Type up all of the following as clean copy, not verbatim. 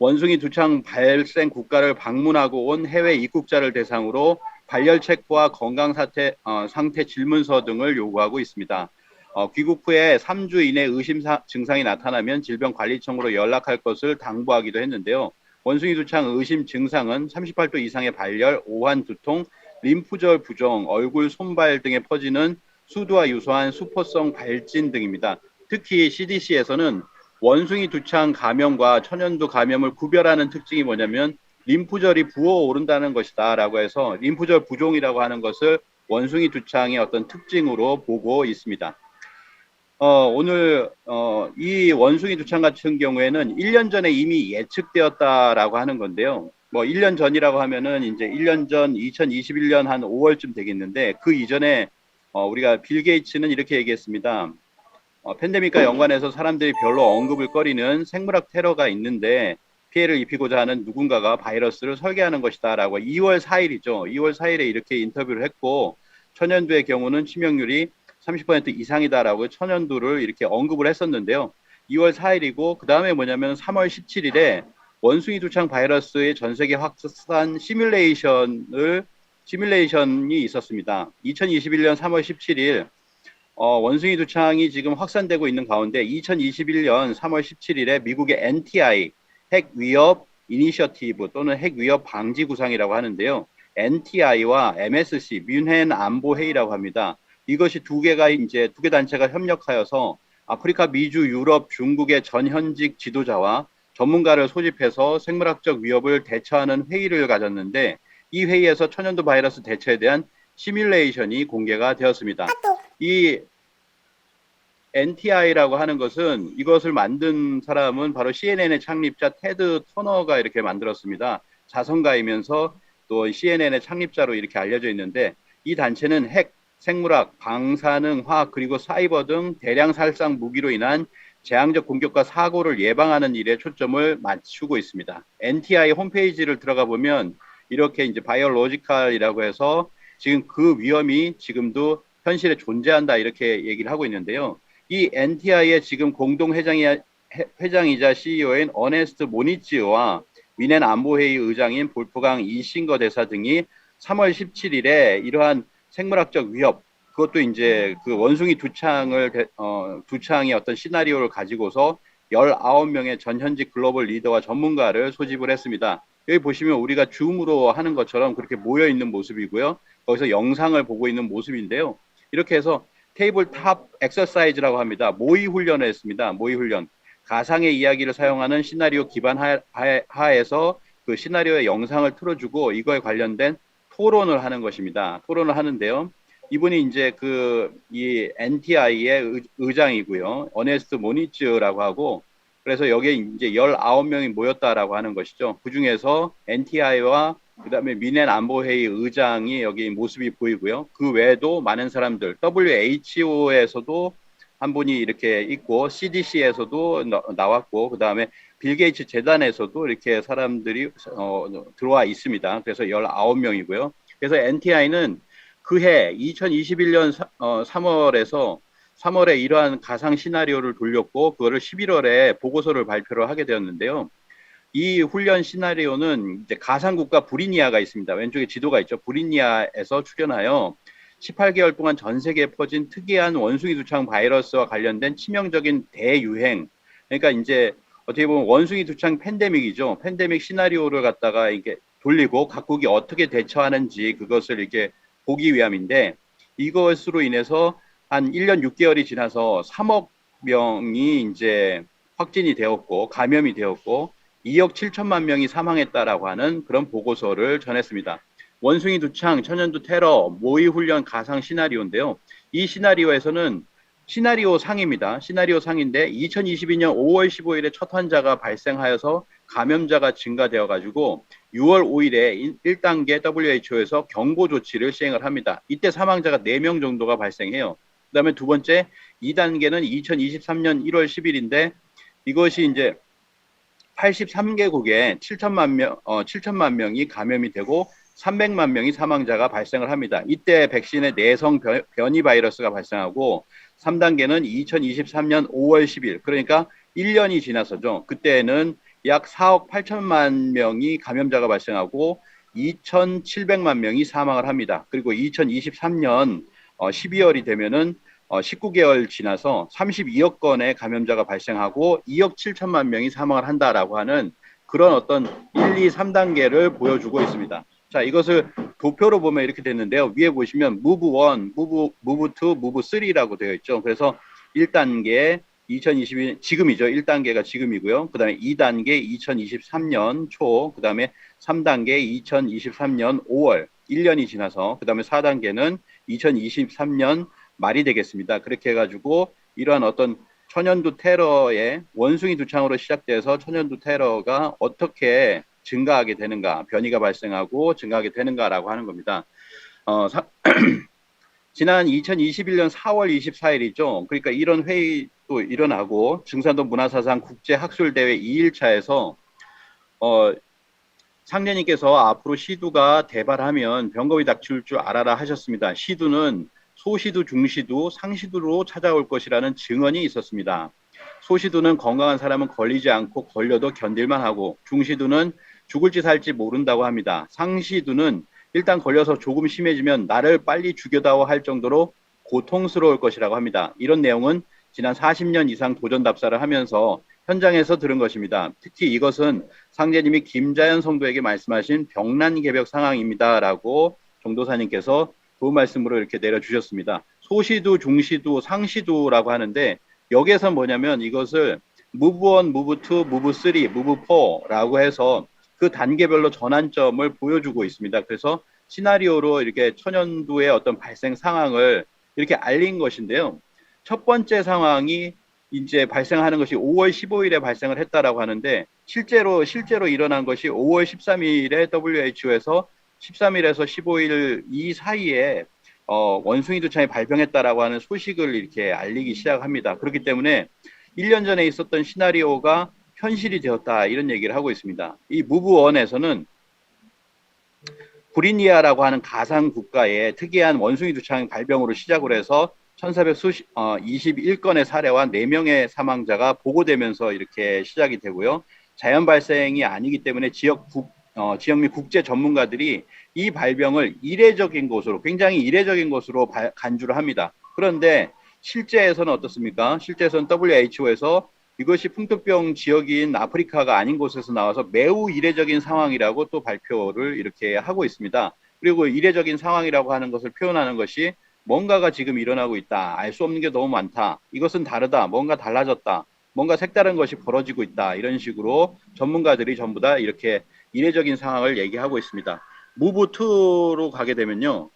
원숭이 두창 발생 국가를 방문하고 온 해외 입국자를 대상으로 발열 체크와 건강 상태 질문서 등을 요구하고 있습니다. 귀국 후에 3주 이내 의심 증상이 나타나면 질병관리청으로 연락할 것을 당부하기도 했는데요. 원숭이 두창 의심 증상은 38도 이상의 발열, 오한 두통, 림프절 부종, 얼굴, 손발 등에 퍼지는 수두와 유사한 수포성 발진 등입니다. 특히 CDC에서는 원숭이 두창 감염과 천연두 감염을 구별하는 특징이 뭐냐면 림프절이 부어오른다는 것이다 라고 해서 림프절 부종이라고 하는 것을 원숭이 두창의 어떤 특징으로 보고 있습니다. 오늘 이 원숭이 두창 같은 경우에는 1년 전에 이미 예측되었다라고 하는 건데요. 뭐 1년 전이라고 하면은 이제 1년 전 2021년 한 5월쯤 되겠는데 그 이전에 우리가 빌 게이츠는 이렇게 얘기했습니다. 팬데믹과 연관해서 사람들이 별로 언급을 꺼리는 생물학 테러가 있는데 피해를 입히고자 하는 누군가가 바이러스를 설계하는 것이다 라고 2월 4일이죠. 2월 4일에 이렇게 인터뷰를 했고 천연두의 경우는 치명률이 30% 이상이다라고 천연두를 이렇게 언급을 했었는데요. 2월 4일이고 그 다음에 뭐냐면 3월 17일에 원숭이 두창 바이러스의 전 세계 확산 시뮬레이션이 있었습니다. 2021년 3월 17일 원숭이 두창이 지금 확산되고 있는 가운데 2021년 3월 17일에 미국의 NTI 핵 위협 이니셔티브 또는 핵 위협 방지 구상이라고 하는데요. NTI와 MSC 뮌헨 안보 회의라고 합니다. 이것이 두 개 단체가 협력하여서 아프리카, 미주, 유럽, 중국의 전현직 지도자와 전문가를 소집해서 생물학적 위협을 대처하는 회의를 가졌는데 이 회의에서 천연두 바이러스 대처에 대한 시뮬레이션이 공개가 되었습니다. 이 NTI라고 하는 것은 이것을 만든 사람은 바로 CNN의 창립자 테드 터너가 이렇게 만들었습니다. 자선가이면서 또 CNN의 창립자로 이렇게 알려져 있는데 이 단체는 핵, 생물학, 방사능, 화학 그리고 사이버 등 대량 살상 무기로 인한 재앙적 공격과 사고를 예방하는 일에 초점을 맞추고 있습니다. NTI 홈페이지를 들어가 보면 이렇게 이제 바이오로지컬이라고 해서 지금 그 위험이 지금도 현실에 존재한다 이렇게 얘기를 하고 있는데요. 이 NTI의 지금 공동 회장이자 CEO인 어네스트 모니츠와 미넨 안보회의 의장인 볼프강 이싱거 대사 등이 3월 17일에 이러한 생물학적 위협, 그것도 이제 그 원숭이 두창의 어떤 시나리오를 가지고서 19명의 전현직 글로벌 리더와 전문가를 소집을 했습니다. 여기 보시면 우리가 줌으로 하는 것처럼 그렇게 모여 있는 모습이고요. 거기서 영상을 보고 있는 모습인데요. 이렇게 해서 테이블탑 엑서사이즈라고 합니다. 모의 훈련을 했습니다. 모의 훈련. 가상의 이야기를 사용하는 시나리오 기반 하에서 그 시나리오의 영상을 틀어주고 이거에 관련된 토론을 하는 것입니다. 토론을 하는데요. 이분이 이제 이 NTI의 의장이고요. 어네스트 모니츠라고 하고 그래서 여기에 이제 19명이 모였다라고 하는 것이죠. 그 중에서 NTI와 그다음에 미넨 안보회의 의장이 여기 모습이 보이고요. 그 외에도 많은 사람들, WHO에서도 한 분이 이렇게 있고, CDC에서도 나왔고, 그다음에 빌 게이츠 재단에서도 이렇게 사람들이 들어와 있습니다. 그래서 19명이고요. 그래서 NTI는 그해 2021년 3월에 이러한 가상 시나리오를 돌렸고, 그거를 11월에 보고서를 발표를 하게 되었는데요. 이 훈련 시나리오는 이제 가상국가 브리니아가 있습니다. 왼쪽에 지도가 있죠. 브리니아에서 출연하여 18개월 동안 전 세계에 퍼진 특이한 원숭이 두창 바이러스와 관련된 치명적인 대유행. 그러니까 이제 어떻게 보면 원숭이 두창 팬데믹이죠. 팬데믹 시나리오를 갖다가 이게 돌리고 각국이 어떻게 대처하는지 그것을 이렇게 보기 위함인데 이것으로 인해서 한 1년 6개월이 지나서 3억 명이 이제 확진이 되었고 감염이 되었고 2억 7천만 명이 사망했다라고 하는 그런 보고서를 전했습니다. 원숭이 두창, 천연두 테러, 모의 훈련 가상 시나리오인데요. 이 시나리오에서는 시나리오 상입니다. 시나리오 상인데 2022년 5월 15일에 첫 환자가 발생하여서 감염자가 증가되어 가지고 6월 5일에 1단계 WHO에서 경보 조치를 시행을 합니다. 이때 사망자가 4명 정도가 발생해요. 그다음에 두 번째 2단계는 2023년 1월 10일인데 이것이 이제 83개국에 7천만 명이 감염이 되고 300만 명이 사망자가 발생을 합니다. 이때 백신의 내성 변이 바이러스가 발생하고 3단계는 2023년 5월 10일 그러니까 1년이 지나서죠. 그때는 약 4억 8천만 명이 감염자가 발생하고 2,700만 명이 사망을 합니다. 그리고 2023년 12월이 되면은 19개월 지나서 32억 건의 감염자가 발생하고 2억 7천만 명이 사망을 한다라고 하는 그런 어떤 1, 2, 3단계를 보여주고 있습니다. 자, 이것을 도표로 보면 이렇게 됐는데요. 위에 보시면 move 1, move 2, move 3라고 되어 있죠. 그래서 1단계 2022 지금이죠. 1단계가 지금이고요. 그 다음에 2단계 2023년 초, 그 다음에 3단계 2023년 5월, 1년이 지나서 그 다음에 4단계는 2023년 말이 되겠습니다. 그렇게 해가지고 이러한 어떤 천연두 테러의 원숭이 두창으로 시작돼서 천연두 테러가 어떻게 증가하게 되는가, 변이가 발생하고 증가하게 되는가라고 하는 겁니다. 지난 2021년 4월 24일이죠. 그러니까 이런 회의도 일어나고 증산도 문화사상 국제학술대회 2일차에서 상례님께서 앞으로 시두가 대발하면 병겁이 닥칠 줄 알아라 하셨습니다. 시두는 소시두, 중시두, 상시두로 찾아올 것이라는 증언이 있었습니다. 소시두는 건강한 사람은 걸리지 않고 걸려도 견딜만 하고, 중시두는 죽을지 살지 모른다고 합니다. 상시두는 일단 걸려서 조금 심해지면 나를 빨리 죽여다오 할 정도로 고통스러울 것이라고 합니다. 이런 내용은 지난 40년 이상 도전 답사를 하면서 현장에서 들은 것입니다. 특히 이것은 상제님이 김자연 성도에게 말씀하신 병난개벽 상황입니다라고 정도사님께서 좋은 말씀으로 이렇게 내려주셨습니다. 소시두, 중시두, 상시두라고 하는데 여기에서 뭐냐면 이것을 move 1, move 2, move 3, move 4라고 해서 그 단계별로 전환점을 보여주고 있습니다. 그래서 시나리오로 이렇게 천연두의 어떤 발생 상황을 이렇게 알린 것인데요. 첫 번째 상황이 이제 발생하는 것이 5월 15일에 발생을 했다라고 하는데 실제로 일어난 것이 5월 13일에 WHO에서 13일에서 15일 이 사이에 원숭이 두창이 발병했다라고 하는 소식을 이렇게 알리기 시작합니다. 그렇기 때문에 1년 전에 있었던 시나리오가 현실이 되었다 이런 얘기를 하고 있습니다. 이 무브원에서는 브리니아라고 하는 가상 국가의 특이한 원숭이 두창 발병으로 시작을 해서 1421건의 사례와 4명의 사망자가 보고되면서 이렇게 시작이 되고요. 자연 발생이 아니기 때문에 지역 및 국제 전문가들이 이 발병을 이례적인 것으로 굉장히 이례적인 것으로 간주를 합니다. 그런데 실제에서는 어떻습니까? 실제에서는 WHO에서 이것이 풍토병 지역인 아프리카가 아닌 곳에서 나와서 매우 이례적인 상황이라고 또 발표를 이렇게 하고 있습니다. 그리고 이례적인 상황이라고 하는 것을 표현하는 것이 뭔가가 지금 일어나고 있다. 알 수 없는 게 너무 많다. 이것은 다르다. 뭔가 달라졌다. 뭔가 색다른 것이 벌어지고 있다. 이런 식으로 전문가들이 전부 다 이렇게 이례적인 상황을 얘기하고 있습니다. 무브2로 가게 되면요.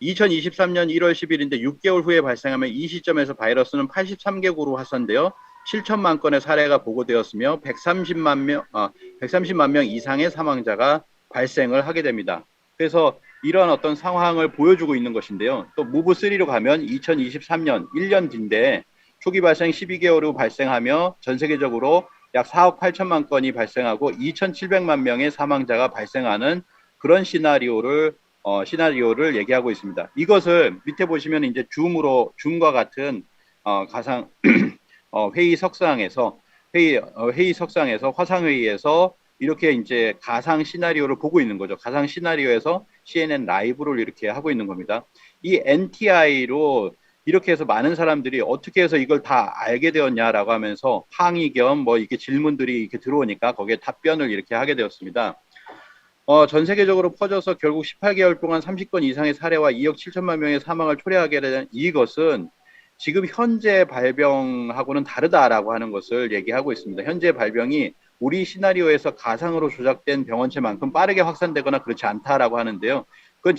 2023년 1월 10일인데 6개월 후에 발생하면 이 시점에서 바이러스는 83개국으로 확산되어 7천만 건의 사례가 보고되었으며 130만 명 이상의 사망자가 발생을 하게 됩니다. 그래서 이런 어떤 상황을 보여주고 있는 것인데요. 또 무브3로 가면 2023년 1년 뒤인데 초기 발생 12개월 후 발생하며 전 세계적으로 약 4억 8천만 건이 발생하고 2,700만 명의 사망자가 발생하는 그런 시나리오를 얘기하고 있습니다. 이것을 밑에 보시면 이제 줌과 같은 가상 회의 석상에서 화상회의에서 이렇게 이제 가상 시나리오를 보고 있는 거죠. 가상 시나리오에서 CNN 라이브를 이렇게 하고 있는 겁니다. 이 NTI로 이렇게 해서 많은 사람들이 어떻게 해서 이걸 다 알게 되었냐라고 하면서 항의 겸 뭐 이렇게 질문들이 이렇게 들어오니까 거기에 답변을 이렇게 하게 되었습니다. 전 세계적으로 퍼져서 결국 18개월 동안 30건 이상의 사례와 2억 7천만 명의 사망을 초래하게 된 이것은 지금 현재 발병하고는 다르다라고 하는 것을 얘기하고 있습니다. 현재 발병이 우리 시나리오에서 가상으로 조작된 병원체만큼 빠르게 확산되거나 그렇지 않다라고 하는데요. 그건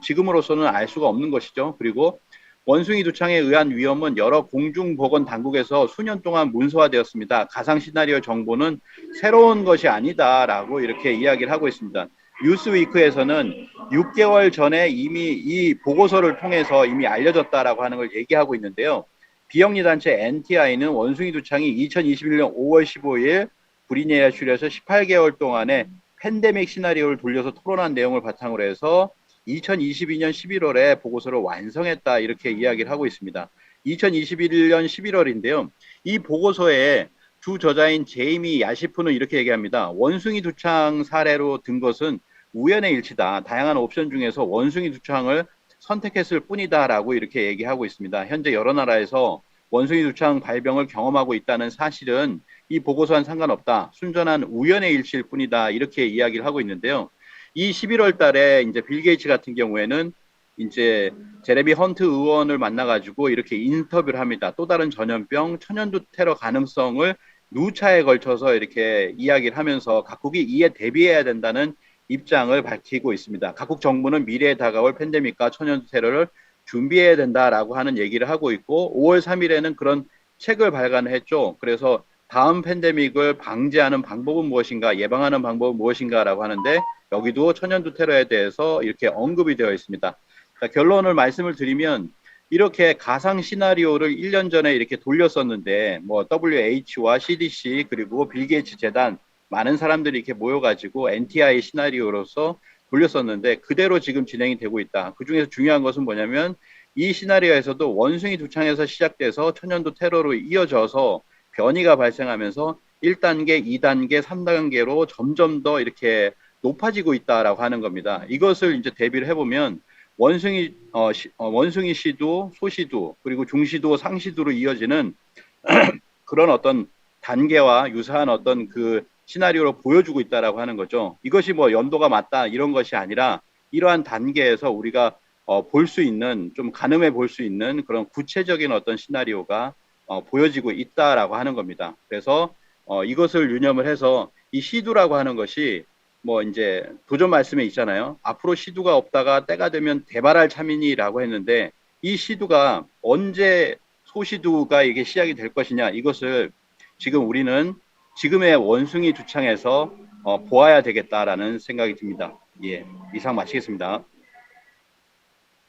지금으로서는 알 수가 없는 것이죠. 그리고 원숭이 두창에 의한 위험은 여러 공중보건 당국에서 수년 동안 문서화되었습니다. 가상 시나리오 정보는 새로운 것이 아니다라고 이렇게 이야기를 하고 있습니다. 뉴스위크에서는 6개월 전에 이미 이 보고서를 통해서 이미 알려졌다라고 하는 걸 얘기하고 있는데요. 비영리 단체 NTI는 원숭이 두창이 2021년 5월 15일 브리니아 주에서 18개월 동안의 팬데믹 시나리오를 돌려서 토론한 내용을 바탕으로 해서 2022년 11월에 보고서를 완성했다 이렇게 이야기를 하고 있습니다. 2021년 11월인데요. 이 보고서에 주 저자인 제이미 야시프는 이렇게 얘기합니다. 원숭이 두창 사례로 든 것은 우연의 일치다. 다양한 옵션 중에서 원숭이 두창을 선택했을 뿐이다라고 이렇게 얘기하고 있습니다. 현재 여러 나라에서 원숭이 두창 발병을 경험하고 있다는 사실은 이 보고서와는 상관없다. 순전한 우연의 일치일 뿐이다. 이렇게 이야기를 하고 있는데요. 이 11월 달에 이제 빌 게이츠 같은 경우에는 이제 제레미 헌트 의원을 만나가지고 이렇게 인터뷰를 합니다. 또 다른 전염병, 천연두 테러 가능성을 누차에 걸쳐서 이렇게 이야기를 하면서 각국이 이에 대비해야 된다는 입장을 밝히고 있습니다. 각국 정부는 미래에 다가올 팬데믹과 천연두 테러를 준비해야 된다라고 하는 얘기를 하고 있고 5월 3일에는 그런 책을 발간했죠. 그래서 다음 팬데믹을 방지하는 방법은 무엇인가, 예방하는 방법은 무엇인가라고 하는데 여기도 천연두 테러에 대해서 이렇게 언급이 되어 있습니다. 자, 결론을 말씀을 드리면 이렇게 가상 시나리오를 1년 전에 이렇게 돌렸었는데 뭐 WH와 CDC 그리고 빌 게이츠 재단 많은 사람들이 이렇게 모여가지고 NTI 시나리오로서 돌렸었는데 그대로 지금 진행이 되고 있다. 그 중에서 중요한 것은 뭐냐면 이 시나리오에서도 원숭이 두창에서 시작돼서 천연두 테러로 이어져서 변이가 발생하면서 1단계, 2단계, 3단계로 점점 더 이렇게 높아지고 있다라고 하는 겁니다. 이것을 이제 대비를 해보면 원숭이 시도, 소시도, 그리고 중시도, 상시도로 이어지는 그런 어떤 단계와 유사한 어떤 그 시나리오로 보여주고 있다라고 하는 거죠. 이것이 뭐 연도가 맞다 이런 것이 아니라 이러한 단계에서 우리가 볼 수 있는 좀 가늠해 볼 수 있는 그런 구체적인 어떤 시나리오가 보여지고 있다라고 하는 겁니다. 그래서 이것을 유념을 해서 이 시두라고 하는 것이 뭐 이제 도전 말씀에 있잖아요. 앞으로 시두가 없다가 때가 되면 대발할 참이니라고 했는데 이 시두가 언제 소시두가 이게 시작이 될 것이냐 이것을 지금 우리는 지금의 원숭이 두창에서 보아야 되겠다라는 생각이 듭니다. 예, 이상 마치겠습니다.